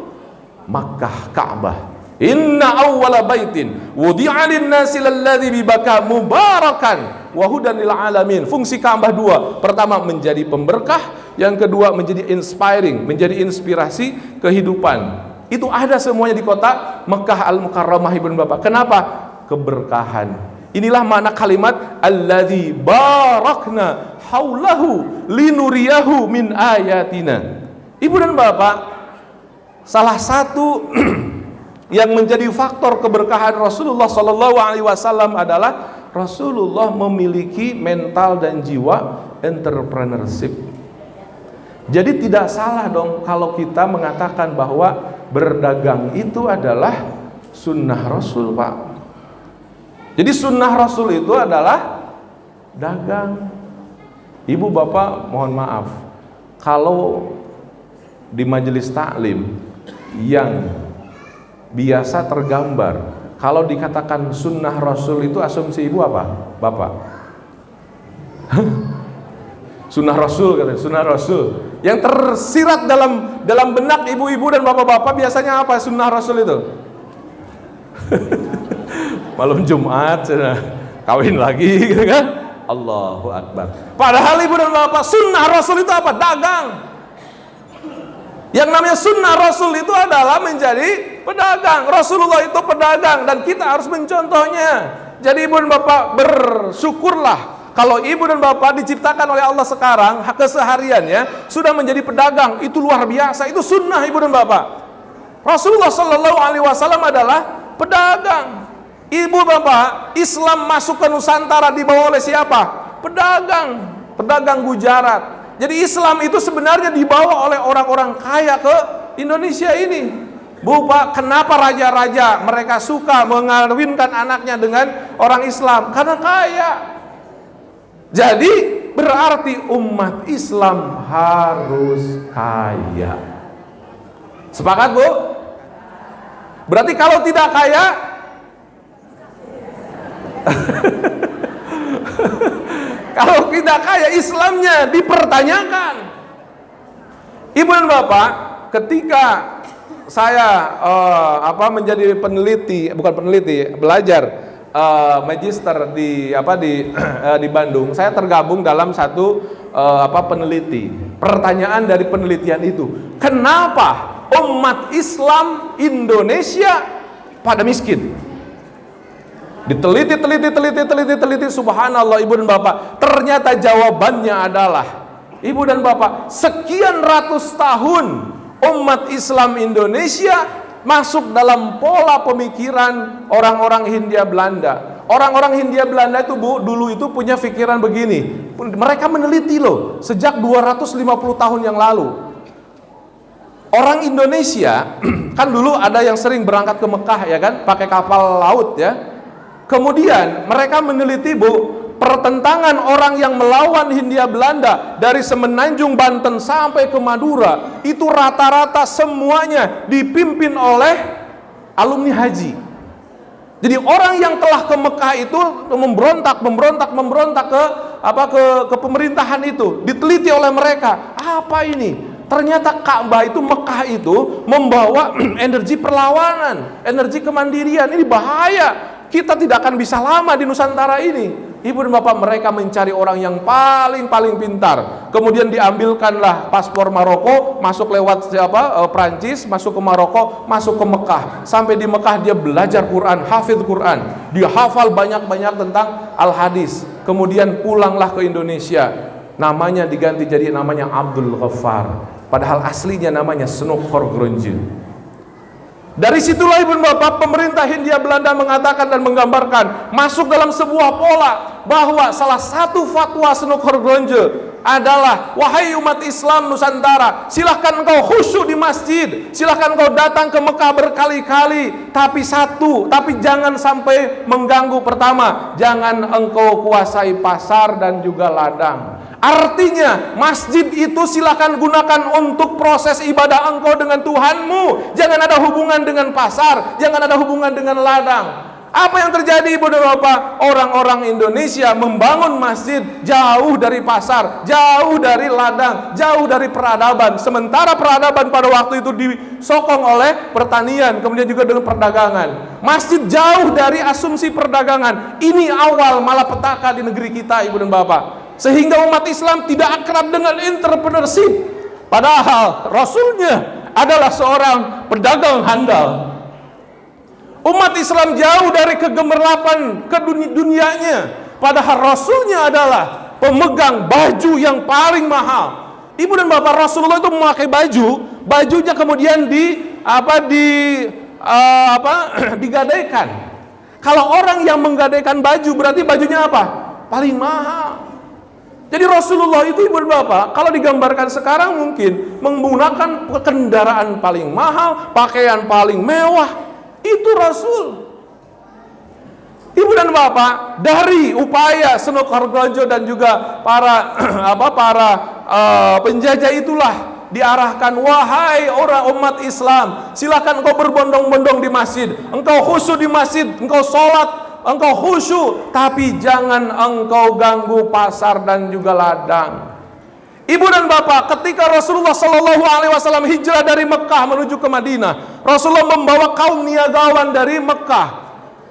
Makkah, Ka'bah. Inna awwala baitin wudi'a lin-nasi lalladzi bibaka mubarakan wa hudan lil alamin. Fungsi Ka'bah dua. Pertama menjadi pemberkah, yang kedua menjadi inspiring, menjadi inspirasi kehidupan. Itu ada semuanya di kota Mekah Al-Mukarramah Ibu dan Bapak. Kenapa? Keberkahan. Inilah makna kalimat alladzi barakna haulahu linuriyahu min ayatina. Ibu dan Bapak, salah satu yang menjadi faktor keberkahan Rasulullah Sallallahu Alaihi Wasallam adalah Rasulullah memiliki mental dan jiwa entrepreneurship. Jadi tidak salah dong kalau kita mengatakan bahwa berdagang itu adalah sunnah Rasul, Pak. Jadi sunnah Rasul itu adalah dagang. Ibu bapak mohon maaf, kalau di majelis taklim yang biasa tergambar, kalau dikatakan sunnah Rasul itu asumsi ibu apa? Bapak? Sunnah Rasul katanya, sunnah Rasul. Yang tersirat dalam benak ibu-ibu dan bapak-bapak biasanya apa sunnah Rasul itu? Malam Jumat sudah kawin lagi gitu kan? Allahu Akbar. Padahal ibu dan bapak, sunnah Rasul itu apa? Dagang. Yang namanya sunnah Rasul itu adalah menjadi pedagang. Rasulullah itu pedagang dan kita harus mencontohnya. Jadi ibu dan bapak, bersyukurlah kalau ibu dan bapak diciptakan oleh Allah sekarang kesehariannya sudah menjadi pedagang. Itu luar biasa. Itu sunnah ibu dan bapak. Rasulullah Sallallahu Alaihi Wasallam adalah pedagang. Ibu bapak, Islam masuk ke Nusantara dibawa oleh siapa? Pedagang. Pedagang Gujarat. Jadi Islam itu sebenarnya dibawa oleh orang-orang kaya ke Indonesia ini. Bu Pak, kenapa raja-raja mereka suka mengawinkan anaknya dengan orang Islam? Karena kaya. Jadi berarti umat Islam harus kaya. Sepakat Bu? Berarti kalau tidak kaya kalau tidak kaya, Islamnya dipertanyakan. Ibu dan Bapak, ketika saya menjadi peneliti, belajar magister di Bandung, saya tergabung dalam satu peneliti. Pertanyaan dari penelitian itu, kenapa umat Islam Indonesia pada miskin? Diteliti, subhanallah ibu dan bapak, ternyata jawabannya adalah, ibu dan bapak, sekian ratus tahun umat Islam Indonesia masuk dalam pola pemikiran orang-orang Hindia Belanda. Orang-orang Hindia Belanda itu Bu, dulu itu punya pikiran begini. Mereka meneliti loh, sejak 250 tahun yang lalu. Orang Indonesia kan dulu ada yang sering berangkat ke Mekah ya kan, pakai kapal laut ya. Kemudian mereka meneliti Bu, pertentangan orang yang melawan Hindia Belanda dari Semenanjung Banten sampai ke Madura itu rata-rata semuanya dipimpin oleh alumni haji. Jadi orang yang telah ke Mekah itu memberontak ke pemerintahan itu, diteliti oleh mereka. Apa ini? Ternyata Ka'bah itu, Mekah itu membawa energi perlawanan, energi kemandirian. Ini bahaya. Kita tidak akan bisa lama di Nusantara ini. Ibu dan bapak, mereka mencari orang yang paling pintar. Kemudian diambilkanlah paspor Maroko, masuk lewat Prancis, masuk ke Maroko, masuk ke Mekah. Sampai di Mekah dia belajar Quran, hafidz Quran. Dia hafal banyak tentang al-hadis. Kemudian pulanglah ke Indonesia. Namanya diganti jadi namanya Abdul Ghaffar. Padahal aslinya namanya Snoek Horgronje. Dari situlah ibu dan bapak, pemerintah Hindia Belanda mengatakan dan menggambarkan masuk dalam sebuah pola bahwa salah satu fatwa Snoek Horgronje adalah, wahai umat Islam Nusantara, silahkan engkau khusyuk di masjid, silahkan engkau datang ke Mekah berkali-kali, tapi jangan sampai mengganggu. Pertama, jangan engkau kuasai pasar dan juga ladang. Artinya masjid itu silakan gunakan untuk proses ibadah engkau dengan Tuhanmu. Jangan ada hubungan dengan pasar, jangan ada hubungan dengan ladang. Apa yang terjadi Ibu dan Bapak? Orang-orang Indonesia membangun masjid jauh dari pasar, jauh dari ladang, jauh dari peradaban. Sementara peradaban pada waktu itu disokong oleh pertanian, kemudian juga dengan perdagangan. Masjid jauh dari asumsi perdagangan. Ini awal malapetaka di negeri kita Ibu dan Bapak. Sehingga umat Islam tidak akrab dengan entrepreneurship. Padahal Rasulnya adalah seorang pedagang handal. Umat Islam jauh dari kegemerlapan ke dunianya. Padahal Rasulnya adalah pemegang baju yang paling mahal. Ibu dan Bapak, Rasulullah itu memakai bajunya kemudian digadaikan. Kalau orang yang menggadaikan baju berarti bajunya apa? Paling mahal. Jadi Rasulullah itu Ibu dan Bapak, kalau digambarkan sekarang mungkin menggunakan kendaraan paling mahal, pakaian paling mewah. Itu Rasul. Ibu dan Bapak, dari upaya Sunan dan juga para penjajah itulah diarahkan, wahai orang umat Islam, silakan engkau berbondong-bondong di masjid, engkau khusyuk di masjid, engkau sholat, engkau khusyuk, tapi jangan engkau ganggu pasar dan juga ladang. Ibu dan Bapak, ketika Rasulullah Shallallahu Alaihi Wasallam hijrah dari Mekah menuju ke Madinah, Rasulullah membawa kaum niagawan dari Mekah,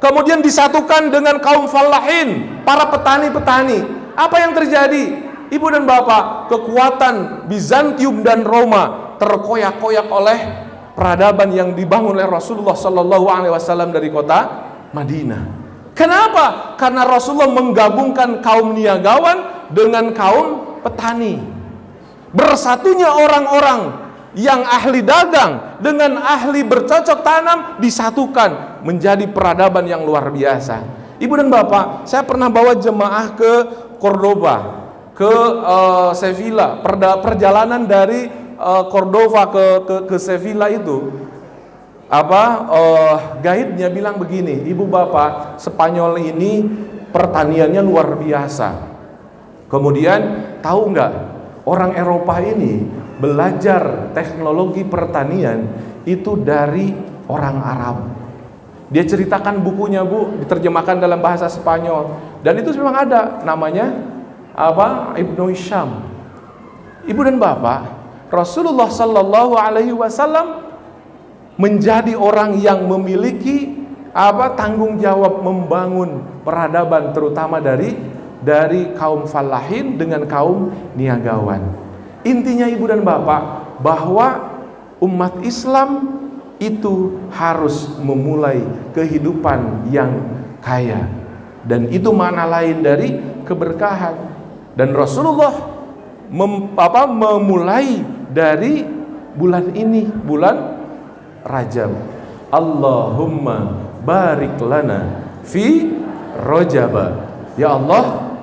kemudian disatukan dengan kaum fallahin, para petani-petani. Apa yang terjadi? Ibu dan Bapak, kekuatan Bizantium dan Roma terkoyak-koyak oleh peradaban yang dibangun oleh Rasulullah Shallallahu Alaihi Wasallam dari kota Madinah. Kenapa? Karena Rasulullah menggabungkan kaum niagawan dengan kaum petani. Bersatunya orang-orang yang ahli dagang dengan ahli bercocok tanam disatukan menjadi peradaban yang luar biasa. Ibu dan Bapak, saya pernah bawa jemaah ke Cordoba, ke Sevilla. Perjalanan dari Cordova ke Sevilla itu, guide-nya bilang begini, Ibu Bapak, Spanyol ini pertaniannya luar biasa. Kemudian tahu nggak? Orang Eropa ini belajar teknologi pertanian itu dari orang Arab. Dia ceritakan bukunya, Bu, diterjemahkan dalam bahasa Spanyol, dan itu memang ada namanya Ibnu Hisham. Ibu dan Bapak, Rasulullah Sallallahu Alaihi Wasallam menjadi orang yang memiliki tanggung jawab membangun peradaban, terutama dari kaum fallahin dengan kaum niagawan. Intinya Ibu dan Bapak, bahwa umat Islam itu harus memulai kehidupan yang kaya, dan itu makna lain dari keberkahan. Dan Rasulullah memulai dari bulan ini, bulan Rajab. Allahumma barik lana fi Rajab. Ya Allah,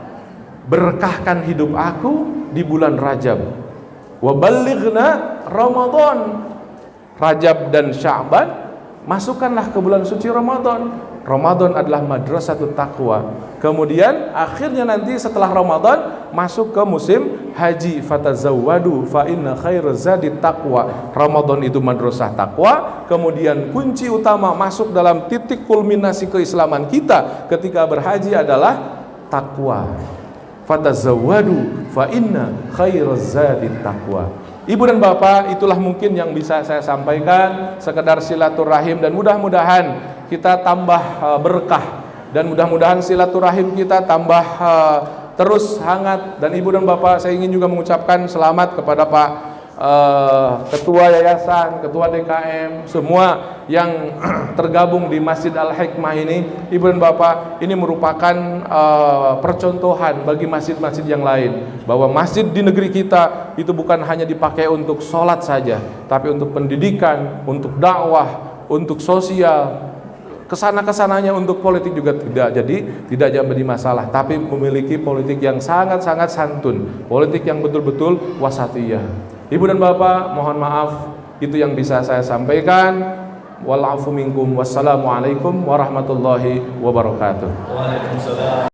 berkahkan hidup aku di bulan Rajab. Wa ballighna Ramadan. Rajab dan Sya'ban, masukkanlah ke bulan suci Ramadan. Ramadan adalah madrasatut taqwa. Kemudian akhirnya nanti setelah Ramadan masuk ke musim haji. Fatazawwadu fa inna khairaz zadi taqwa. Ramadan itu madrasah takwa. Kemudian kunci utama masuk dalam titik kulminasi keislaman kita ketika berhaji adalah takwa. Fatazawwadu fa inna khairaz zadi taqwa. Ibu dan Bapak, itulah mungkin yang bisa saya sampaikan, sekedar silaturahim, dan mudah-mudahan kita tambah berkah, dan mudah-mudahan silaturahim kita tambah terus hangat. Dan Ibu dan Bapak, saya ingin juga mengucapkan selamat kepada Pak Ketua Yayasan, Ketua DKM, semua yang tergabung di Masjid Al-Hikmah ini. Ibu dan Bapak, ini merupakan percontohan bagi masjid-masjid yang lain, bahwa masjid di negeri kita itu bukan hanya dipakai untuk sholat saja, tapi untuk pendidikan, untuk dakwah, untuk sosial, kesana-kesananya untuk politik juga tidak jadi masalah, tapi memiliki politik yang sangat-sangat santun, politik yang betul-betul wasatiyah. Ibu dan Bapak, mohon maaf, itu yang bisa saya sampaikan. Wal afu minkum. Wassalamualaikum warahmatullahi wabarakatuh. Waalaikumsalam.